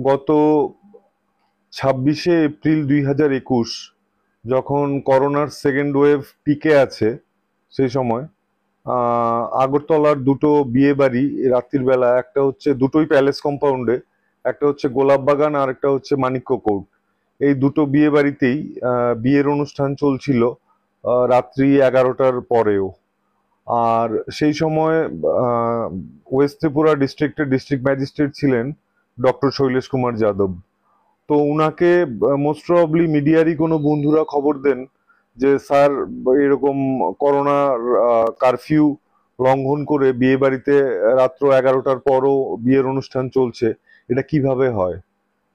গত 26শে এপ্রিল 2021 যখন করোনার সেকেন্ড ওয়েভ পিকে আছে, সেই সময় আগরতলার দুটো বিয়ে বাড়ি রাত্রির বেলা, একটা হচ্ছে দুটোই প্যালেস কম্পাউন্ডে, একটা হচ্ছে গোলাপবাগান আর একটা হচ্ছে মানিক্য কোর্ট। এই দুটো বিয়ে বাড়িতেই বিয়ের অনুষ্ঠান চলছিল রাত্রি 11টার পরেও। আর সেই সময় ওয়েস্ট ত্রিপুরা ডিস্ট্রিক্টের ডিস্ট্রিক্ট ম্যাজিস্ট্রেট ছিলেন ডক্টর শৈলেশ কুমার যাদব। তো উনাকে মোস্ট প্রবাবলি মিডিয়ারই কোনো বন্ধুরা খবর দেন যে স্যার, এরকম করোনা কারফিউ লঙ্ঘন করে বিয়ে বাড়িতে রাত্র 11টার পরও বিয়ের অনুষ্ঠান চলছে, এটা কিভাবে হয়।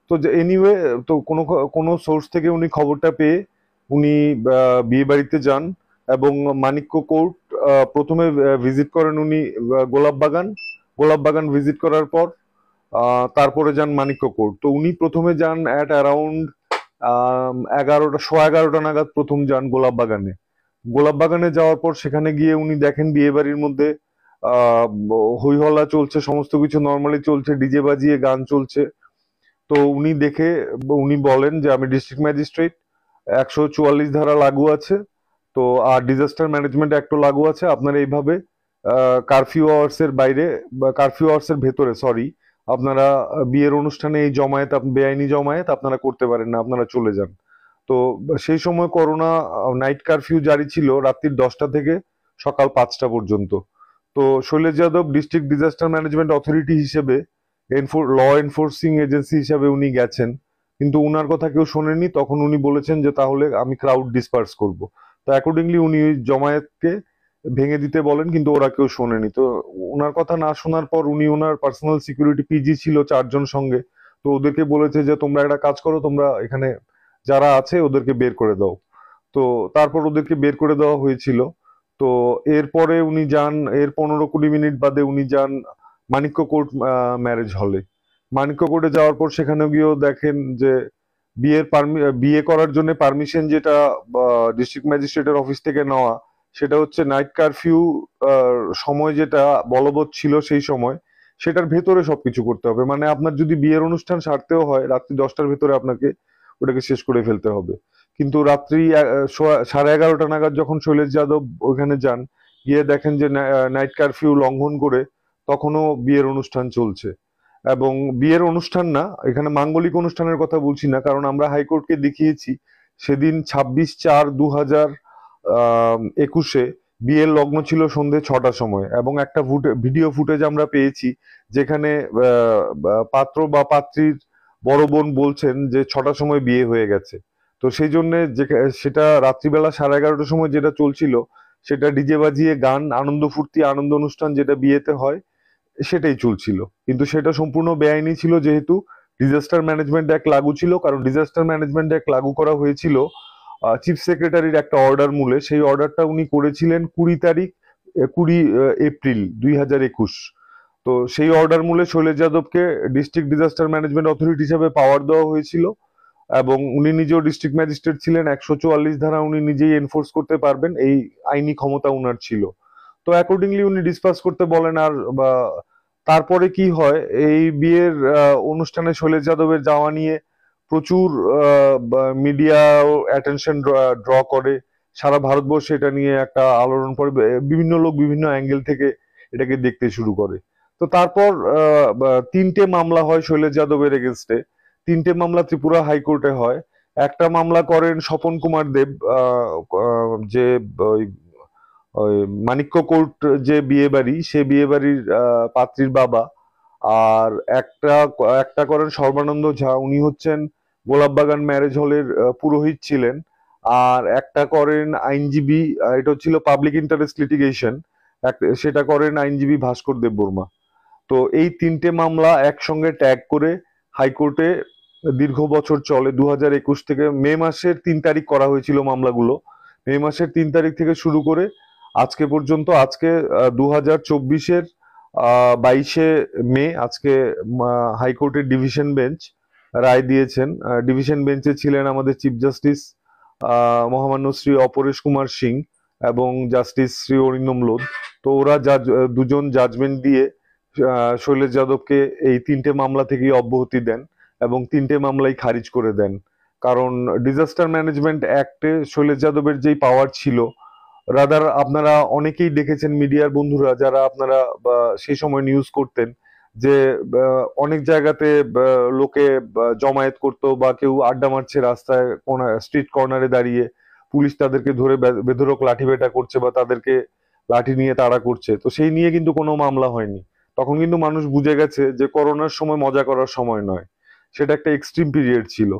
তো এনিওয়ে, তো কোনো কোনো সোর্স থেকে উনি খবরটা পেয়ে উনি বিয়ে বাড়িতে যান এবং মানিক্য কোর্ট প্রথমে ভিজিট করেন উনি। গোলাপবাগান গোলাপবাগান ভিজিট করার পর তারপরে যান মানিক্য কোর্ট। তো উনি প্রথমে যান অ্যাট অ্যারাউন্ড 11টা 11:15 নাগাদ প্রথম যান গোলাপবাগানে। গোলাপবাগানে যাওয়ার পর সেখানে গিয়ে উনি দেখেন বিয়ে বাড়ির মধ্যে আহ হই হল্লা চলছে, সমস্ত কিছু নর্মালি চলছে, ডিজে বাজিয়ে গান চলছে। তো উনি দেখে উনি বলেন যে আমি ডিস্ট্রিক্ট ম্যাজিস্ট্রেট, 144 ধারা লাগু আছে, তো আর ডিজাস্টার ম্যানেজমেন্ট অ্যাক্টও লাগু আছে। আপনারা এইভাবে কারফিউ আওয়ার্স এর বাইরে বা কারফিউ আওয়ার্স এর ভেতরে, সরি, আপনারা বিয়ের অনুষ্ঠানে এই জমায়েত, বেআইনি জমায়েত আপনারা করতে পারেন না, আপনারা চলে যান। তো সেই সময় করোনা নাইট কারফিউ জারি ছিল রাত্রির 10টা থেকে সকাল 5টা পর্যন্ত। তো Shailesh Yadav district disaster management authority হিসেবে, ল এনফোর্সিং এজেন্সি হিসাবে উনি গেছেন, কিন্তু উনার কথা কেউ শোনেনি। তখন উনি বলেছেন যে তাহলে আমি ক্রাউড ডিসপার্স করব। তো অ্যাকর্ডিংলি উনি ওই জমায়েতকে ভেঙে দিতে বলেন, কিন্তু ওরা কেউ শোনেনি। তো ওনার কথা না শোনার পর উনি ওনার পার্সোনাল সিকিউরিটি পিজি ছিল 4জন সঙ্গে, তো ওদেরকে বলেছে যে তোমরা একটা কাজ করো, তোমরা এখানে যারা আছে ওদেরকে বের করে দাও। তো তারপর ওদেরকে বের করে দেওয়া হয়েছিল। তো এরপরে উনি যান, এর 15-20 মিনিট বাদে উনি যান মানিক্য কোর্ট ম্যারেজ হলে। মানিক্য কোর্টে যাওয়ার পর সেখানে গিয়েও দেখেন যে বিয়ে করার জন্য পারমিশন যেটা ডিস্ট্রিক্ট ম্যাজিস্ট্রেটের অফিস থেকে নেওয়া, সেটা হচ্ছে নাইট কারফিউ সময় যেটা বলবৎ ছিল সেই সময়, সেটার ভেতরে সবকিছু করতে হবে। মানে আপনার যদি বিয়ের অনুষ্ঠান সারতেও হয় রাত্রি 10টার ভেতরে, আপনাকে ওটাকে শেষ করে ফেলতে হবে। কিন্তু রাত্রি 11:30 নাগাদ যখন শৈলেশ যাদব ওখানে যান, গিয়ে দেখেন যে নাইট কারফিউ লঙ্ঘন করে তখনও বিয়ের অনুষ্ঠান চলছে। এবং বিয়ের অনুষ্ঠান না, এখানে মাঙ্গলিক অনুষ্ঠানের কথা বলছি না, কারণ আমরা হাইকোর্টকে দেখিয়েছি সেদিন 26/4/2021 বিয়ের লগ্ন ছিল সন্ধে 6টার সময়, এবং একটা ভিডিও ফুটেজ আমরা পেয়েছি যেখানে পাত্র বা পাত্রীর বড় বোন বলছেন যে 6টার সময় বিয়ে হয়ে গেছে। তো সেই জন্য সেটা রাত্রিবেলা 11:30টার সময় যেটা চলছিল, সেটা ডিজে বাজিয়ে গান, আনন্দ ফুর্তি, আনন্দ অনুষ্ঠান যেটা বিয়েতে হয় সেটাই চলছিল। কিন্তু সেটা সম্পূর্ণ বেআইনি ছিল, যেহেতু ডিজাস্টার ম্যানেজমেন্ট অ্যাক্ট লাগু ছিল। কারণ ডিজাস্টার ম্যানেজমেন্ট অ্যাক্ট লাগু করা হয়েছিল চিফ সেক্রেটারির একটা অর্ডার মূলে। সেই অর্ডারটা উনি করেছিলেন 20 এপ্রিল 2021। তো সেই অর্ডার মূলে শৈলেশ যাদবকে ডিস্ট্রিক্ট ডিজাস্টার ম্যানেজমেন্ট অথরিটি হিসেবে পাওয়ার দেওয়া হয়েছিল, এবং উনি নিজেও ডিস্ট্রিক্ট ম্যাজিস্ট্রেট ছিলেন। 144 ধারা উনি নিজেই এনফোর্স করতে পারবেন, এই আইনি ক্ষমতা উনার ছিল। তো অ্যাকর্ডিংলি উনি ডিসপাস করতে বলেন। আর তারপরে কি হয়, এই বিয়ের অনুষ্ঠানে শৈলেশ যাদবের যাওয়া নিয়ে প্রচুর মিডিয়া অ্যাটেনশন ড্র করে। সারা ভারতবর্ষে এটা নিয়ে একটা আলোড়ন পড়ে, বিভিন্ন লোক বিভিন্ন অ্যাঙ্গেল থেকে এটাকে দেখতে শুরু করে। তো তারপর 3টে মামলা হয় শৈলেশ যাদবের এগেনস্টে। 3টে মামলা ত্রিপুরা হাইকোর্টে হয়। একটা মামলা করেন স্বপন কুমার দেব, যে ওই ওই মানিক্য কোর্ট যে বিয়ে বাড়ি, সে বিয়ে বাড়ির পাত্রীর বাবা। আর একটা একটা করেন সর্বানন্দ ঝা, উনি হচ্ছেন গোলাপবাগান ম্যারেজ হলের পুরোহিত ছিলেন। আর একটা করেন আইনজীবী, এটা হচ্ছিল পাবলিক ইন্টারেস্ট লিটিগেশন, সেটা করেন আইনজীবী ভাস্কর দেববর্মা। তো এই 3টে মামলা একসঙ্গে ট্যাগ করে হাইকোর্টে দীর্ঘ বছর চলে। 2021 থেকে মে মাসের 3 তারিখ করা হয়েছিল মামলাগুলো। মে মাসের 3 তারিখ থেকে শুরু করে আজকে পর্যন্ত। আজকে 2024-এর 22শে মে আজকে হাইকোর্টের ডিভিশন বেঞ্চ রায় দিয়েছেন। ডিভিশন বেঞ্চে ছিলেন আমাদের চিফ জাস্টিস মহামান্য শ্রী অপরেশ কুমার সিং এবং জাস্টিস শ্রী অরিন্দম লোধ। তো ওরা দুজন জাজমেন্ট দিয়ে শৈলেশ যাদবকে এই 3টে মামলা থেকেই অব্যাহতি দেন। এবং 3টে মামলাই খারিজ করে দেন। কারণ ডিজাস্টার ম্যানেজমেন্ট অ্যাক্টে শৈলেশ যাদবের যেই পাওয়ার ছিল, রাদার আপনারা অনেকেই দেখেছেন মিডিয়ার বন্ধুরা যারা আপনারা সেই সময় নিউজ করতেন যে অনেক জায়গাতে লোকে জমায়েত করতো বা কেউ আড্ডা মারছে রাস্তায় স্ট্রিট কর্নারে দাঁড়িয়ে, পুলিশ তাদেরকে ধরে বেধড়ক লাঠিপেটা করছে বা তাদেরকে লাঠি নিয়ে তাড়া করছে, তো সেই নিয়ে কিন্তু কোনো মামলা হয়নি। তখন কিন্তু মানুষ বুঝে গেছে যে করোনার সময় মজা করার সময় নয়, সেটা একটা এক্সট্রিম পিরিয়ড ছিল।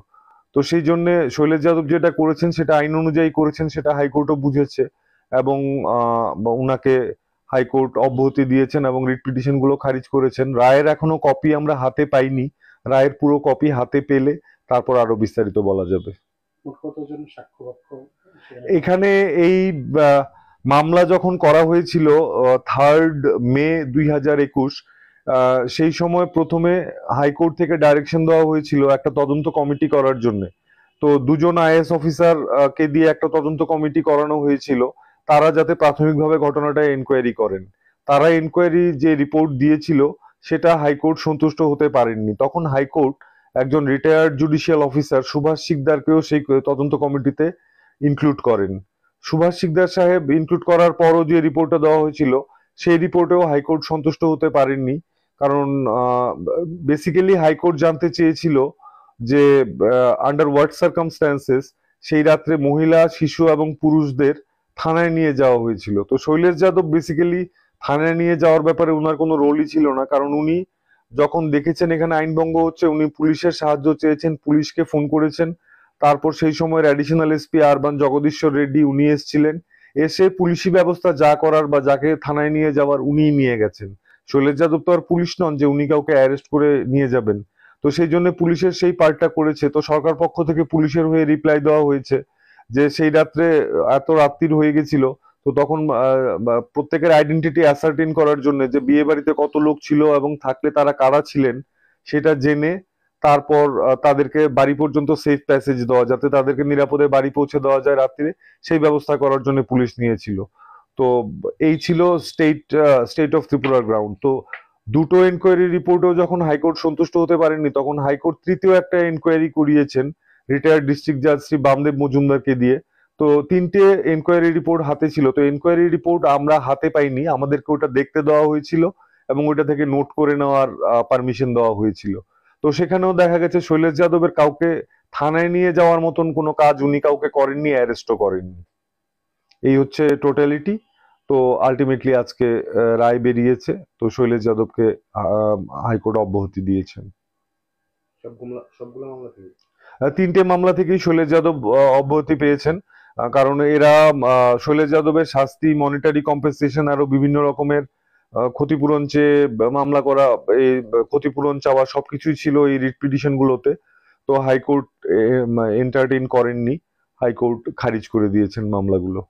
তো সেই জন্য শৈলেশ যাদব যেটা করেছেন সেটা আইন অনুযায়ী করেছেন, সেটা হাইকোর্টও বুঝেছে এবং উনাকে হাইকোর্ট অব্যাহতি দিয়েছেন এবং রিট পিটিশন গুলো খারিজ করেছেন। রায়ের এখনো কপি আমরা হাতে পাইনি, রায়ের পুরো কপি হাতে পেলে তারপর আরো বিস্তারিত বলা যাবে। এখানে এই মামলা যখন করা হয়েছিল 3 মে 2021, সেই সময় প্রথমে হাইকোর্ট থেকে ডাইরেকশন দেওয়া হয়েছিল একটা তদন্ত কমিটি করার জন্য। তো 2জন আইএএস অফিসার কে দিয়ে একটা তদন্ত কমিটি করানো হয়েছিল, তারা যাতে প্রাথমিকভাবে ঘটনাটা এনকোয়ারি করেন। তারা এনকোয়ারি যে রিপোর্ট দিয়েছিল সেটা হাইকোর্ট সন্তুষ্ট হতে পারেননি। তখন হাইকোর্ট একজন রিটায়ার্ড জুডিশিয়াল অফিসার সুভাষ শিকদারকেও সেই তদন্ত কমিটিতে ইনক্লুড করেন। সুভাষ শিকদার সাহেব ইনক্লুড করার পরও যে রিপোর্টটা দেওয়া হয়েছিল সেই রিপোর্টেও হাইকোর্ট সন্তুষ্ট হতে পারেননি। কারণ বেসিক্যালি হাইকোর্ট জানতে চেয়েছিল যে আন্ডার হোয়াট সার্কামস্ট্যান্সেস সেই রাত্রে মহিলা, শিশু এবং পুরুষদের থানায় নিয়ে যাওয়া হয়েছিল। তো শৈলেশ যাদব বেসিক্যালি থানায় নিয়ে যাওয়ার ব্যাপারে ওনার কোনো রোলই ছিল না, কারণ উনি যখন দেখেছেন এখানে আইনভঙ্গ হচ্ছে উনি পুলিশের সাহায্য চেয়েছেন, পুলিশকে ফোন করেছেন। তারপর সেই সময় অ্যাডিশনাল এসপি আরবান জগদীশ্বর রেড্ডি উনি এসেছিলেন, এসে পুলিশি ব্যবস্থা যা করার বা যাকে থানায় নিয়ে যাওয়ার উনিই নিয়ে গেছেন। শৈলেশ যাদব তো আর পুলিশ নন যে উনি কাউকে অ্যারেস্ট করে নিয়ে যাবেন। তো সেই জন্য পুলিশের সেই পার্টটা করেছে। তো সরকার পক্ষ থেকে পুলিশের হয়ে রিপ্লাই দেওয়া হয়েছে যে সেই রাত্রে এত রাত্রির হয়ে গেছিল, তো তখন প্রত্যেকের আইডেন্টিটি অ্যাসার্টিন করার জন্য যে বিয়ে বাড়িতে কত লোক ছিল এবং থাকলে তারা কারা ছিলেন সেটা জেনে তারপর তাদেরকে বাড়ি পর্যন্ত সেফ প্যাসেজ দেওয়া, যাতে তাদেরকে নিরাপদে বাড়ি পৌঁছে দেওয়া যায় রাত্রিরে, সেই ব্যবস্থা করার জন্য পুলিশ নিয়েছিল। তো এই ছিল স্টেট অফ ত্রিপুরার গ্রাউন্ড। তো দুটো এনকোয়ারি রিপোর্টও যখন হাইকোর্ট সন্তুষ্ট হতে পারেননি, তখন হাইকোর্ট তৃতীয় একটা এনকোয়ারি করিয়েছেন রিটায়ার্ড ডিস্ট্রিক্ট জাজ শ্রী বামদেব মজুমদারকে দিয়ে। তো 3টে এনকোয়ারি রিপোর্ট হাতে ছিল। তো এনকোয়ারি রিপোর্ট আমরা হাতে পাইনি, আমাদেরকে ওটা দেখতে দেওয়া হয়েছিল এবং ওইটা থেকে নোট করে নেওয়ার পারমিশন দেওয়া হয়েছিল। তো সেখানেও দেখা গেছে শৈলেশ যাদবের কাউকে থানায় নিয়ে যাওয়ার মতন কোনো কাজ উনি কাউকে করেননি, অ্যারেস্টও করেননি। এই হচ্ছে টোটালিটি। তো আলটিমেটলি আজকে রায় বেরিয়েছে, তো শৈলেশ যাদবকে হাইকোর্ট অব্যাহতি দিয়েছেন। সবগুলো মামলা থেকে 3টে মামলা থেকেই শৈলেশ যাদব অব্যাহতি পেয়েছেন। কারণ এরা শৈলেশ যাদবের শাস্তি, মনিটারি কম্পেনসেশন, আরো বিভিন্ন রকমের ক্ষতিপূরণ চেয়ে মামলা করা, এই ক্ষতিপূরণ চাওয়া সবকিছুই ছিল এই রিট পিটিশন গুলোতে। তো হাইকোর্ট এন্টারটেইন করেননি, হাইকোর্ট খারিজ করে দিয়েছেন মামলাগুলো।